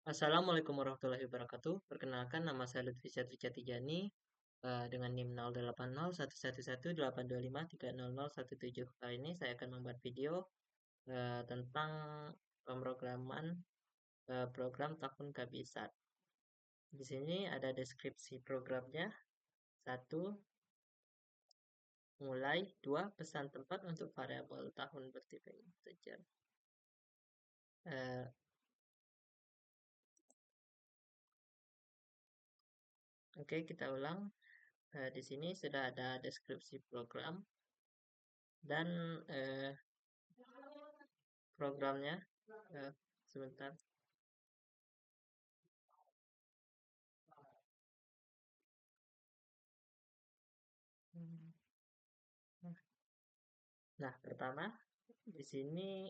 Assalamualaikum warahmatullahi wabarakatuh. Perkenalkan, nama saya Lutfi Satria Tijani dengan NIM 0801118825300017. Kali ini saya akan membuat video tentang pemrograman program tahun kabisat. Di sini ada deskripsi programnya. Satu, mulai. Dua, pesan tempat untuk variabel tahun bertipe integer. Eh, Oke, kita ulang. Di sini sudah ada deskripsi program dan programnya. Sebentar. Nah, pertama di sini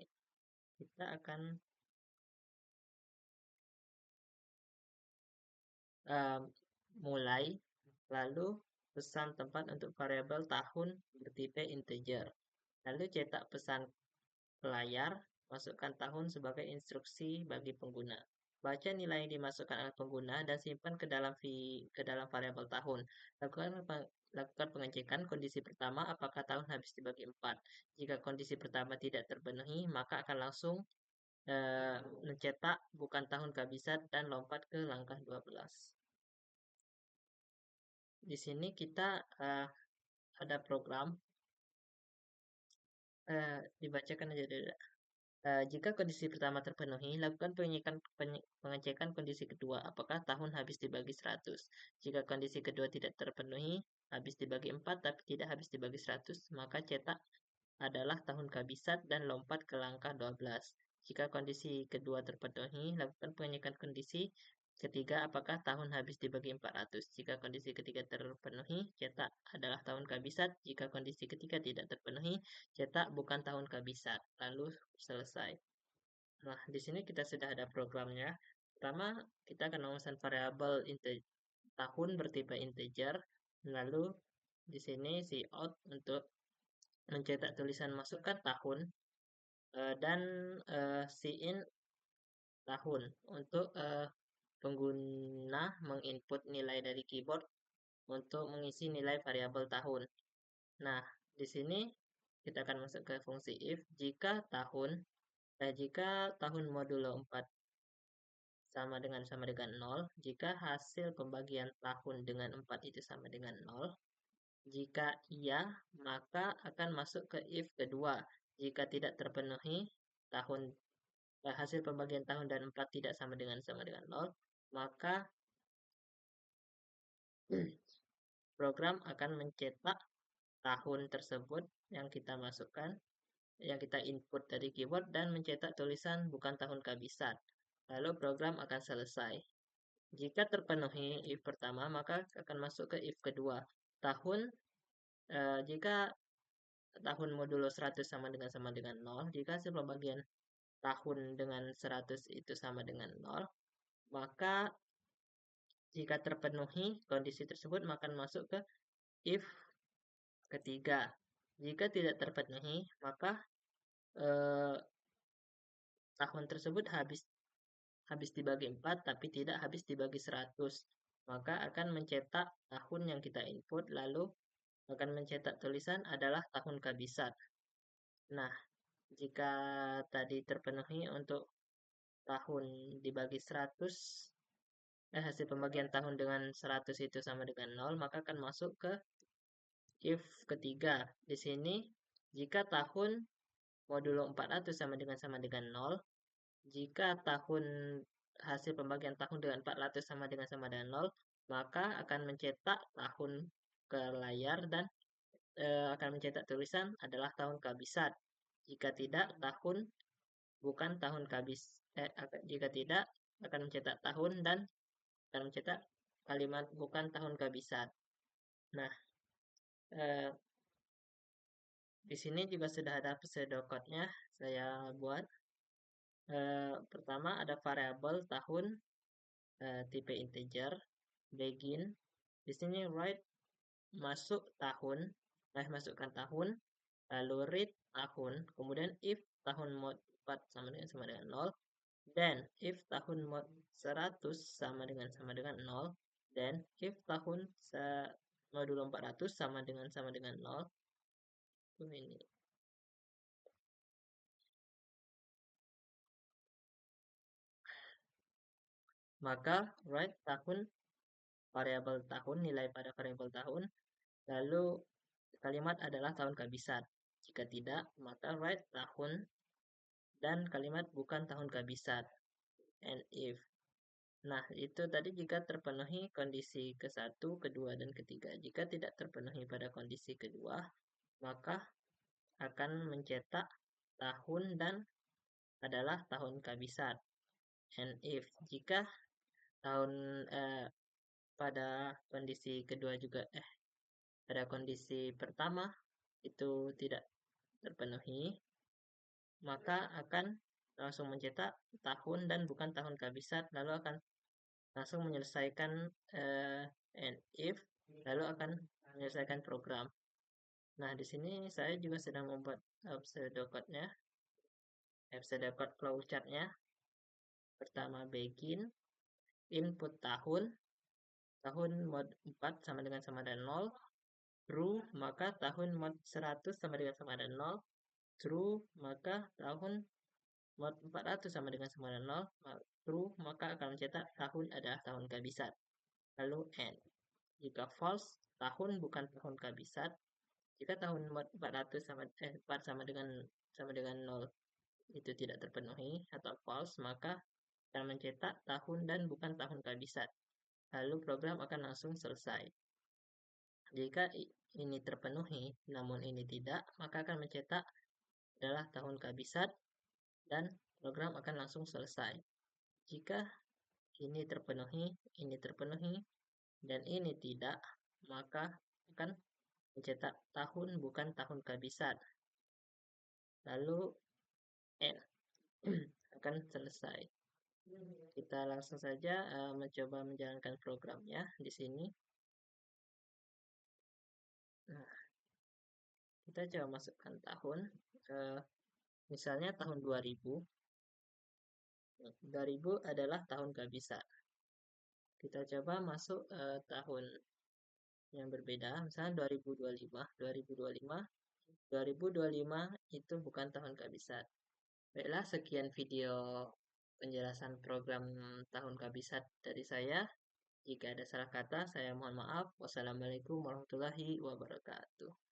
kita akan um, mulai, lalu pesan tempat untuk variabel tahun bertipe integer. Lalu cetak pesan ke layar, masukkan tahun sebagai instruksi bagi pengguna. Baca nilai yang dimasukkan oleh pengguna dan simpan ke dalam variabel tahun. Lakukan pengecekan kondisi pertama apakah tahun habis dibagi 4. Jika kondisi pertama tidak terpenuhi, maka akan langsung mencetak bukan tahun kehabisan dan lompat ke langkah 12. Di sini kita ada program, dibacakan aja dulu. Jika kondisi pertama terpenuhi, lakukan pengecekan kondisi kedua, apakah tahun habis dibagi 100. Jika kondisi kedua tidak terpenuhi, habis dibagi 4 tapi tidak habis dibagi 100, maka cetak adalah tahun kehabisan dan lompat ke langkah 12. Jika kondisi kedua terpenuhi, lakukan pengecekan kondisi ketiga apakah tahun habis dibagi 400. Jika kondisi ketiga terpenuhi, cetak adalah tahun kehabisan. Jika kondisi ketiga tidak terpenuhi, cetak bukan tahun kehabisan. Lalu selesai. Nah, di sini kita sudah ada programnya. Pertama, kita akan memesan variabel tahun bertipe integer. Lalu di sini si out untuk mencetak tulisan masukkan tahun dan si in tahun untuk pengguna menginput nilai dari keyboard untuk mengisi nilai variabel tahun. Nah, di sini kita akan masuk ke fungsi if jika tahun modulo 4 sama dengan 0, jika hasil pembagian tahun dengan 4 itu sama dengan 0, jika iya, maka akan masuk ke if kedua. Jika tidak terpenuhi tahun hasil pembagian tahun dan 4 tidak sama dengan 0, maka program akan mencetak tahun tersebut yang kita masukkan, yang kita input dari keyboard dan mencetak tulisan bukan tahun kehabisan. Lalu program akan selesai. Jika terpenuhi if pertama, maka akan masuk ke if kedua. Jika tahun modulo 100 sama dengan 0, jika hasil pembagian tahun dengan 100 itu sama dengan 0, maka jika terpenuhi kondisi tersebut, maka masuk ke if ketiga. Jika tidak terpenuhi, maka eh, tahun tersebut habis dibagi 4 tapi tidak habis dibagi 100. Maka akan mencetak tahun yang kita input lalu akan mencetak tulisan adalah tahun kehabisan. Nah, jika tadi terpenuhi untuk tahun dibagi 100, hasil pembagian tahun dengan 100 itu sama dengan 0, maka akan masuk ke if ketiga. Di sini jika tahun modulo 400 sama dengan 0, jika hasil pembagian tahun dengan 400 sama dengan 0, maka akan mencetak tahun ke layar dan akan mencetak tulisan adalah tahun kehabisan. Jika tidak, bukan tahun kehabis. Jika tidak, akan mencetak tahun dan akan mencetak kalimat bukan tahun kehabisan. Nah, eh, di sini juga sudah ada pseudocode-nya saya buat. Pertama ada variabel tahun tipe integer, begin. Di sini write masukkan tahun, lalu read tahun, kemudian if tahun mod 4 sama dengan 0, then if tahun mod 100 sama dengan 0, then if tahun modulo 400 sama dengan 0, ini. Maka write tahun, variabel tahun, nilai pada variabel tahun, lalu kalimat adalah tahun kehabisan. Jika tidak, maka write tahun dan kalimat bukan tahun kehabisan. And if. Nah, itu tadi jika terpenuhi kondisi ke-1, kedua, dan ketiga. Jika tidak terpenuhi pada kondisi kedua, maka akan mencetak tahun dan adalah tahun kehabisan. And if. Jika tahun pada kondisi kedua juga pada kondisi pertama itu tidak terpenuhi, maka akan langsung mencetak tahun dan bukan tahun kehabisan, lalu akan langsung menyelesaikan and if, lalu akan menyelesaikan program. Nah, di sini saya juga sedang membuat pseudocode-nya, pseudocode flowchart-nya. Pertama begin, input tahun mod 4 sama dengan 0, true, maka tahun mod 100 sama dengan 0, true, maka tahun mod 400 sama dengan 0, true, maka akan mencetak tahun adalah tahun kehabisan. Lalu end. Jika false, tahun bukan tahun kehabisan. Jika tahun mod 400 4 sama dengan 0 itu tidak terpenuhi atau false, maka akan mencetak tahun dan bukan tahun kehabisan. Lalu program akan langsung selesai. Jika ini terpenuhi, namun ini tidak, maka akan mencetak adalah tahun kehabisan dan program akan langsung selesai. Jika ini terpenuhi, dan ini tidak, maka akan mencetak tahun bukan tahun kehabisan. Lalu N akan selesai. Kita langsung saja mencoba menjalankan programnya di sini. Nah, kita coba masukkan tahun. Misalnya tahun 2000. 2000 adalah tahun kehabisan. Kita coba masuk tahun yang berbeda, misalnya 2025. 2025 itu bukan tahun kehabisan. Baiklah, sekian video penjelasan program tahun kehabisan dari saya. Jika ada salah kata, saya mohon maaf. Wassalamualaikum warahmatullahi wabarakatuh.